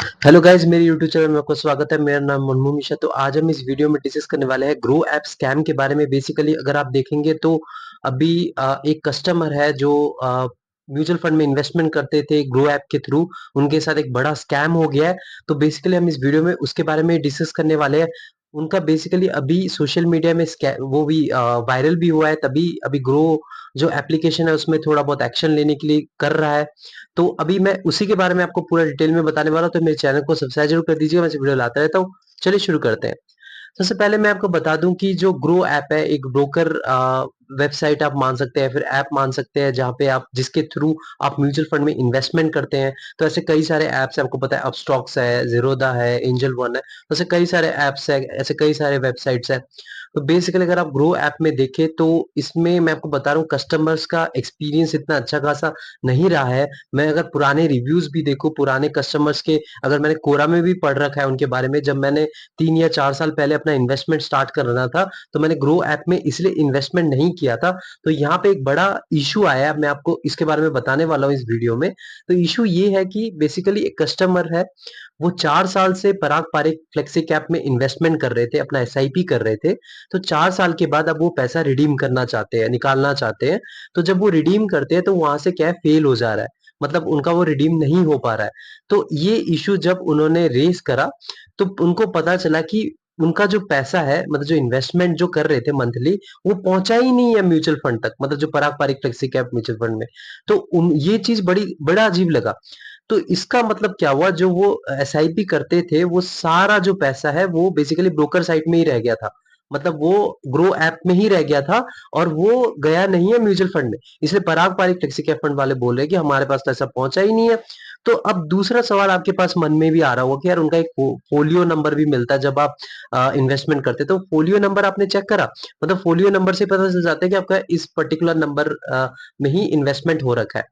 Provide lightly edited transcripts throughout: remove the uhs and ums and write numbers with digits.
Hello guys, मेरे YouTube channel में आपका स्वागत है। मेरा नाम मनमू मिश्रा। तो आज हम इस वीडियो में डिस्कस करने वाले हैं ग्रो ऐप स्कैम के बारे में। बेसिकली अगर आप देखेंगे तो अभी एक कस्टमर है जो म्यूचुअल फंड में इन्वेस्टमेंट करते थे ग्रो ऐप के थ्रू। उनके साथ एक बड़ा स्कैम हो गया है। तो बेसिकली हम इस वीडियो में उसके बारे में डिस्कस करने वाले हैं। उनका बेसिकली अभी सोशल मीडिया में वो भी वायरल भी हुआ है। तभी अभी ग्रो जो एप्लीकेशन है उसमें थोड़ा बहुत एक्शन लेने के लिए कर रहा है। तो अभी मैं उसी के बारे में आपको पूरा डिटेल में बताने वाला हूँ। तो मेरे चैनल को सब्सक्राइब जरूर कर दीजिएगा, मैं ऐसे वीडियो लाता रहता हूँ। चलिए शुरू करते हैं। सबसे पहले मैं आपको बता दूं कि जो ग्रो ऐप है एक ब्रोकर वेबसाइट आप मान सकते हैं, फिर ऐप मान सकते हैं, जहां पे आप जिसके थ्रू आप म्यूचुअल फंड में इन्वेस्टमेंट करते हैं। तो ऐसे कई सारे ऐप्स हैं, आपको पता है अपस्टॉक्स है, जीरोधा है, एंजल वन है। तो ऐसे कई सारे ऐप्स है, ऐसे कई सारे वेबसाइट्स है। तो बेसिकली अगर आप ग्रो ऐप में देखें तो इसमें मैं आपको बता रहा हूँ कस्टमर्स का एक्सपीरियंस इतना अच्छा खासा नहीं रहा है। मैं अगर पुराने रिव्यूज भी देखूं पुराने कस्टमर्स के, अगर मैंने कोरा में भी पढ़ रखा है उनके बारे में, जब मैंने 3 या 4 साल पहले अपना इन्वेस्टमेंट स्टार्ट करना था तो मैंने ग्रो ऐप में इसलिए इन्वेस्टमेंट नहीं किया था। तो यहाँ पे एक बड़ा इशू आया, मैं आपको इसके बारे में बताने वाला हूँ इस वीडियो में। तो इशू ये है कि बेसिकली एक कस्टमर है, वो 4 साल से पराग पारिक फ्लेक्सी कैप में इन्वेस्टमेंट कर रहे थे, अपना एसआईपी कर रहे थे। तो 4 साल के बाद अब वो पैसा रिडीम करना चाहते हैं, निकालना चाहते हैं। तो जब वो रिडीम करते हैं तो वहां से क्या है, फेल हो जा रहा है, मतलब उनका वो रिडीम नहीं हो पा रहा है। तो ये इशू जब उन्होंने रेज करा तो उनको पता चला कि उनका जो पैसा है, मतलब जो इन्वेस्टमेंट जो कर रहे थे मंथली, वो पहुंचा ही नहीं है म्यूचुअल फंड तक, मतलब जो Parag Parikh flexi cap mutual fund में। तो ये चीज बड़ा अजीब लगा। तो इसका मतलब क्या हुआ, जो वो एसआईपी करते थे वो सारा जो पैसा है वो बेसिकली ब्रोकर साइट में ही रह गया था। मतलब वो ग्रो ऐप में ही रह गया था और वो गया नहीं है म्यूचुअल फंड में। इसलिए पराग पारिक फ्लेक्सी कैप फंड वाले बोल रहे हैं कि हमारे पास तो ऐसा पहुंचा ही नहीं है। तो अब दूसरा सवाल आपके पास मन में भी आ रहा होगा कि यार उनका एक फोलियो नंबर भी मिलता है जब आप इन्वेस्टमेंट करते हैं। तो फोलियो नंबर आपने चेक करा? मतलब फोलियो नंबर से पता चल जाता है कि आपका इस पर्टिकुलर नंबर में ही इन्वेस्टमेंट हो रखा है।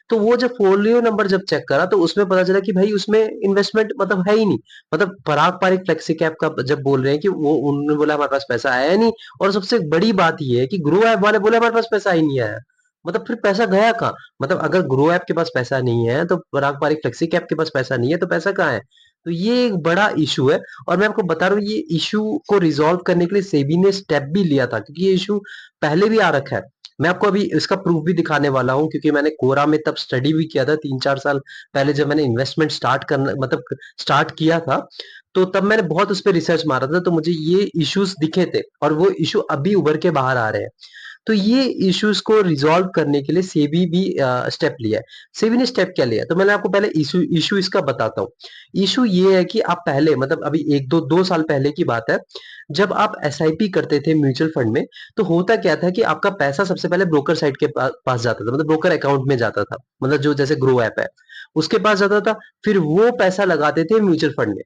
तो वो जब फोलियो नंबर जब चेक करा तो उसमें पता चला कि भाई उसमें इन्वेस्टमेंट मतलब है ही नहीं। मतलब पराग पारिक फ्लेक्सी कैप का जब बोल रहे हैं कि वो, उन्होंने बोला हमारे पास पैसा आया नहीं। और सबसे बड़ी बात ये है कि ग्रो ऐप वाले बोले हमारे पास पैसा ही नहीं आया। मतलब फिर पैसा गया कहाँ? मतलब अगर ग्रो ऐप के पास पैसा नहीं है तो पराग पारिक फ्लेक्सी कैप के पास पैसा नहीं है, तो पैसा कहाँ है? तो ये एक बड़ा इशू है। और मैं आपको बता रहा हूँ ये इशू को रिजॉल्व करने के लिए सेबी ने स्टेप भी लिया था, क्योंकि ये इशू पहले भी आ रखा है। मैं आपको अभी इसका प्रूफ भी दिखाने वाला हूँ, क्योंकि मैंने कोरा में तब स्टडी भी किया था 3 4 साल पहले, जब मैंने इन्वेस्टमेंट स्टार्ट करना मतलब स्टार्ट किया था। तो तब मैंने बहुत उस पर रिसर्च मारा था, तो मुझे ये इश्यूज दिखे थे और वो इशू अभी उभर के बाहर आ रहे हैं। तो ये इश्यूज को रिजॉल्व करने के लिए सेबी भी स्टेप लिया है। सेबी ने स्टेप क्या लिया, तो मैंने आपको पहले इशू इशू इसका बताता हूँ। इशू ये है कि आप पहले, मतलब अभी एक दो दो साल पहले की बात है, जब आप एसआईपी करते थे म्यूचुअल फंड में, तो होता क्या था कि आपका पैसा सबसे पहले ब्रोकर साइट के पास जाता था, मतलब ब्रोकर अकाउंट में जाता था, मतलब जो जैसे ग्रो ऐप है उसके पास जाता था। फिर वो पैसा लगाते थे म्यूचुअल फंड में।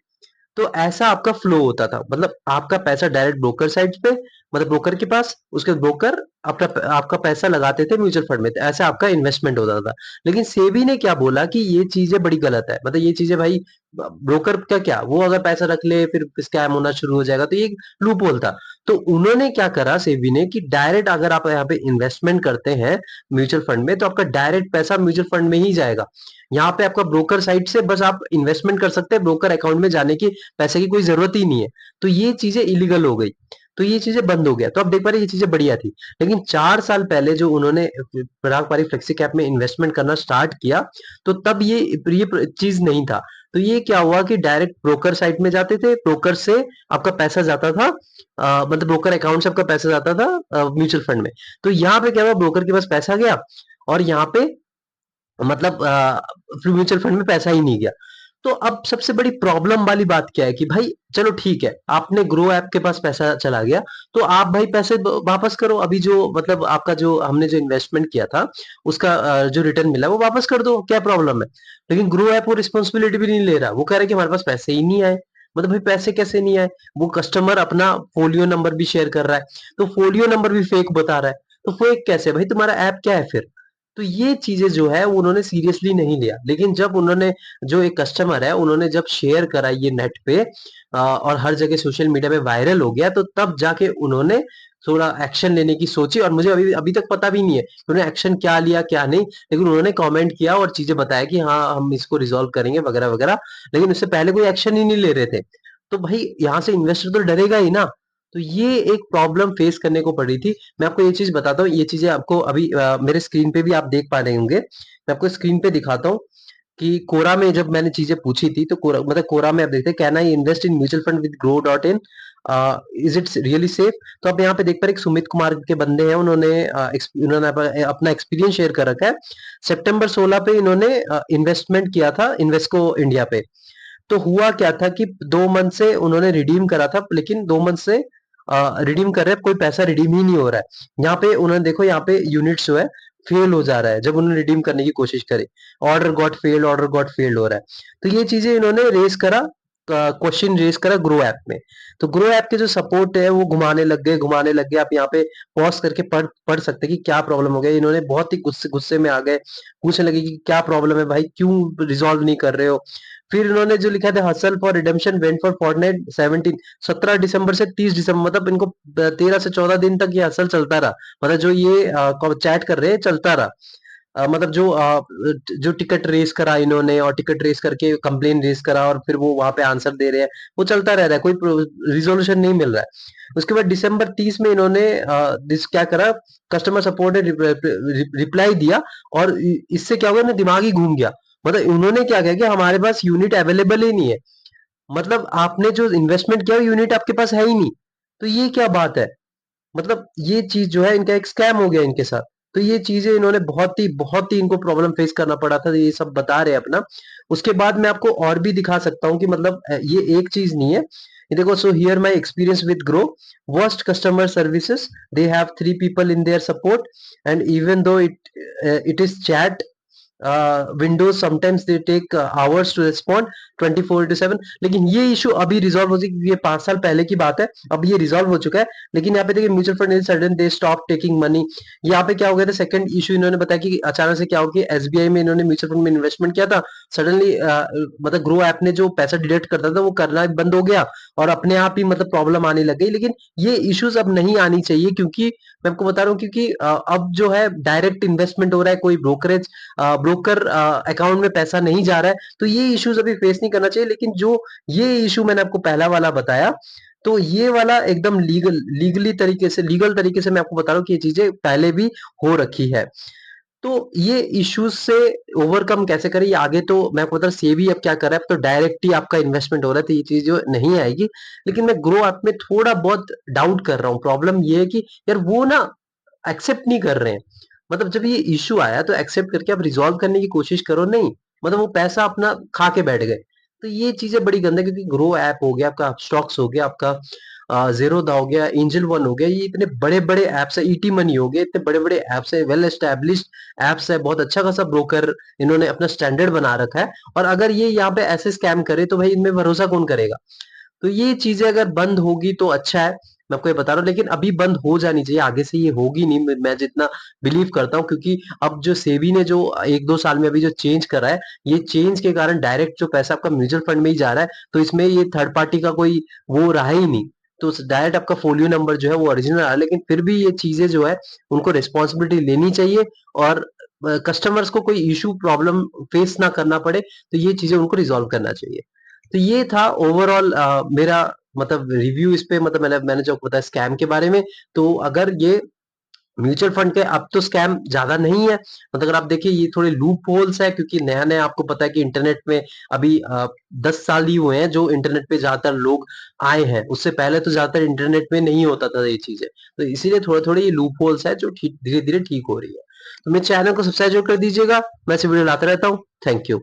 तो ऐसा आपका फ्लो होता था, मतलब आपका पैसा डायरेक्ट ब्रोकर साइट पे, मतलब ब्रोकर के पास, उसके ब्रोकर अपना आपका पैसा लगाते थे म्यूचुअल फंड में, तो ऐसा आपका इन्वेस्टमेंट होता था। लेकिन सेबी ने क्या बोला कि ये चीजें बड़ी गलत है, मतलब ये चीजें भाई, ब्रोकर का क्या, वो अगर पैसा रख ले फिर स्कैम होना शुरू हो जाएगा, तो ये लूप होल था। तो उन्होंने क्या करा सेबी ने कि डायरेक्ट अगर आप यहाँ पे इन्वेस्टमेंट करते हैं म्यूचुअल फंड में, तो आपका डायरेक्ट पैसा म्यूचुअल फंड में ही जाएगा। यहाँ पे आपका ब्रोकर साइट से बस आप इन्वेस्टमेंट कर सकते हैं, ब्रोकर अकाउंट में जाने की पैसे की कोई जरूरत ही नहीं है। तो ये चीजें इलीगल हो गई, तो ये चीजें बंद हो गया। तो आप देख पा रहे ये चीजें बढ़िया थी। लेकिन 4 साल पहले जो उन्होंने पराग पारिक फ्लेक्सी कैप में इन्वेस्टमेंट करना स्टार्ट किया, तो तब ये चीज नहीं था। तो ये क्या हुआ कि डायरेक्ट ब्रोकर साइट में जाते थे, ब्रोकर से आपका पैसा जाता था, मतलब ब्रोकर अकाउंट से आपका पैसा जाता था म्यूचुअल फंड में। तो यहाँ पे क्या हुआ, ब्रोकर के पास पैसा गया और यहाँ पे मतलब म्यूचुअल फंड में पैसा ही नहीं गया। तो अब सबसे बड़ी प्रॉब्लम वाली बात क्या है कि भाई चलो ठीक है, आपने ग्रो ऐप के पास पैसा चला गया, तो आप भाई पैसे वापस करो। अभी जो मतलब आपका जो हमने जो इन्वेस्टमेंट किया था उसका जो रिटर्न मिला वो वापस कर दो, क्या प्रॉब्लम है? लेकिन ग्रो ऐप वो रिस्पॉन्सिबिलिटी भी नहीं ले रहा, वो कह रहा है कि हमारे पास पैसे ही नहीं आए। मतलब भाई पैसे कैसे नहीं आए? वो कस्टमर अपना फोलियो नंबर भी शेयर कर रहा है, तो फोलियो नंबर भी फेक बता रहा है। तो फेक कैसे भाई? तुम्हारा ऐप क्या है फिर? तो ये चीजें जो है वो उन्होंने सीरियसली नहीं लिया। लेकिन जब उन्होंने, जो एक कस्टमर है, उन्होंने जब शेयर करा ये नेट पे और हर जगह सोशल मीडिया पे वायरल हो गया, तो तब जाके उन्होंने थोड़ा एक्शन लेने की सोची, और मुझे अभी अभी तक पता भी नहीं है कि उन्होंने एक्शन क्या लिया क्या नहीं, लेकिन उन्होंने कमेंट किया और चीजें बताया कि हाँ हम इसको रिजॉल्व करेंगे वगैरह वगैरह, लेकिन उससे पहले कोई एक्शन ही नहीं ले रहे थे। तो भाई यहाँ से इन्वेस्टर तो डरेगा ही ना। तो ये एक प्रॉब्लम फेस करने को पड़ी थी। मैं आपको ये चीज बताता हूँ, ये चीजें आपको अभी मेरे स्क्रीन पे भी आप देख पा रहे होंगे, मैं आपको स्क्रीन पे दिखाता हूँ कि कोरा में जब मैंने चीजें पूछी थी, तो कोरा मतलब कोरा में आप देखते हैं can I invest in mutual fund with grow dot in, is it really safe. तो आप यहाँ पे देख पा रहे एक सुमित कुमार के बंदे हैं, उन्होंने अपना एक्सपीरियंस शेयर कर रखा है। सितंबर 16 पे इन्होंने इन्वेस्टमेंट किया था इन्वेस्को इंडिया पे। तो हुआ क्या था कि 2 मंथ से उन्होंने रिडीम करा था, लेकिन 2 मंथ से रिडीम कर रहे हैं, कोई पैसा रिडीम ही नहीं हो रहा है। यहाँ पे उन्होंने देखो, यहाँ पे यूनिट्स जो है फेल हो जा रहा है जब उन्होंने रिडीम करने की कोशिश करी। ऑर्डर गॉट फेल्ड हो रहा है। तो ये चीजें इन्होंने रेस करा, क्वेश्चन रेस करा ग्रो ऐप में। तो ग्रो ऐप के जो सपोर्ट है वो घुमाने लग गए। आप यहाँ पे पॉज करके पढ़ पढ़ सकते हैं कि क्या प्रॉब्लम हो गया। इन्होंने बहुत ही गुस्से गुस्से में आ गए, पूछने लगे कि क्या प्रॉब्लम है भाई, क्यों रिजॉल्व नहीं कर रहे हो। फिर इन्होंने जो लिखा था hustle for redemption went for Fortnite 17 दिसंबर से 30 दिसंबर, मतलब इनको 13 से 14 दिन तक ये हसल चलता रहा। मतलब जो ये चैट कर रहे हैं चलता रहा। मतलब जो टिकट रेस करा इन्होंने, और टिकट रेस करके कंप्लेन रेस करा, और फिर वो वहां पे आंसर दे रहे हैं, वो चलता रह रहा है, कोई रिजोल्यूशन नहीं मिल रहा है। उसके बाद दिसंबर 30 में इन्होंने दिस क्या करा, कस्टमर सपोर्ट ने रिप्लाई दिया, और इससे क्या हुआ ना, दिमाग ही घूम गया। मतलब उन्होंने क्या किया कि हमारे पास यूनिट अवेलेबल ही नहीं है। मतलब आपने जो इन्वेस्टमेंट किया यूनिट आपके पास है ही नहीं। तो ये क्या बात है। मतलब ये चीज जो है इनका एक स्कैम हो गया इनके साथ। तो ये चीजें इन्होंने बहुत ही इनको प्रॉब्लम फेस करना पड़ा था, ये सब बता रहे हैं अपना। उसके बाद मैं आपको और भी दिखा सकता हूँ कि मतलब ये एक चीज नहीं है। ये देखो, so here my experience with grow, worst customer services, they have 3 people in their support, and even though it is chat windows, sometimes they take hours to respond 24/7। लेकिन ये इशू अभी रिजॉल्व हो चुकी, क्योंकि ये 5 साल पहले की बात है, अब ये रिजॉल्व हो चुका है। लेकिन यहाँ पे देखिए, mutual fund sudden they stop taking money. यहाँ पे क्या हो गया था, सेकंड इशू इन्होंने बताया कि अचानक से क्या हो गया, एसबीआई में इन्होंने म्यूचुअल फंड में इन्वेस्टमेंट किया था, सडनली मतलब ग्रो ऐप ने जो पैसा डिडक्ट करता था वो करना बंद हो गया, और अपने आप ही मतलब प्रॉब्लम आने लग गई। लेकिन ये इश्यूज अब नहीं आनी चाहिए, क्योंकि मैं आपको बता रहा हूँ, क्योंकि अब जो है डायरेक्ट इन्वेस्टमेंट हो रहा है, कोई ब्रोकर अकाउंट में पैसा नहीं जा रहा है। तो ये इश्यूज अभी फेस नहीं करना चाहिए। लेकिन जो ये इशू मैंने आपको पहला वाला बताया, तो ये वाला एकदम लीगल तरीके से मैं आपको बता रहा हूँ कि ये चीजें पहले भी हो रखी है। तो ये इश्यूज से ओवरकम कैसे करें, ये आगे तो मैं आपको बता रहा हूँ, सेबी अब क्या कर रहा है, अब तो डायरेक्ट ही आपका इन्वेस्टमेंट हो रहा है, तो ये चीज जो नहीं आएगी। लेकिन मैं ग्रो ऐप में थोड़ा बहुत डाउट कर रहा हूँ। प्रॉब्लम ये है कि यार वो ना एक्सेप्ट नहीं कर रहे हैं। मतलब जब ये इश्यू आया तो एक्सेप्ट करके आप रिजॉल्व करने की कोशिश करो, नहीं मतलब वो पैसा अपना खा के बैठ गए। तो ये चीजें बड़ी गंदे, क्योंकि ग्रो ऐप हो गया आपका, स्टॉक्स हो गया आपका, ज़ीरोधा हो गया, एंजल वन हो गया, ये इतने बड़े-बड़े ऐप्स है, ईटी मनी हो गया, इतने बड़े-बड़े ऐप्स है, वेल एस्टैब्लिश्ड ऐप्स है, बहुत अच्छा खासा ब्रोकर इन्होंने अपना स्टैंडर्ड बना रखा है। और अगर ये यहाँ पे ऐसे स्कैम करे तो भाई इनमें भरोसा कौन करेगा। तो ये चीजें अगर बंद होगी तो अच्छा है, मैं आपको ये बता रहा हूँ। लेकिन अभी बंद हो जानी चाहिए, आगे से ये होगी नहीं, मैं जितना बिलीव करता हूँ। क्योंकि अब जो सेबी ने जो 1-2 साल में अभी जो चेंज करा है, ये चेंज के कारण डायरेक्ट जो पैसा आपका म्यूचुअल फंड में ही जा रहा है, तो इसमें ये थर्ड पार्टी का कोई वो रहा ही नहीं। तो डायरेक्ट आपका फोलियो नंबर जो है वो ओरिजिनल आ रहा है। लेकिन फिर भी ये चीजें जो है उनको रिस्पॉन्सिबिलिटी लेनी चाहिए, और कस्टमर्स को कोई इशू प्रॉब्लम फेस ना करना पड़े, तो ये चीजें उनको रिजॉल्व करना चाहिए। तो ये था ओवरऑल मेरा मतलब रिव्यू इस पे, मतलब मैंने जो बताया स्कैम के बारे में। तो अगर ये म्यूचुअल फंड के अब तो स्कैम ज्यादा नहीं है, मतलब अगर आप देखिए ये थोड़े लूप होल्स है, क्योंकि नया नया आपको पता है कि इंटरनेट में अभी 10 साल ही हुए हैं जो इंटरनेट पे ज्यादातर लोग आए हैं। उससे पहले तो ज्यादातर इंटरनेट में नहीं होता था ये चीजें। तो इसीलिए थोड़े थोड़े ये लूप होल्स है जो ठीक धीरे धीरे ठीक हो रही है। तो मेरे चैनल को सब्सक्राइब कर दीजिएगा, मैं ऐसे वीडियो लाता रहता हूँ। Thank you.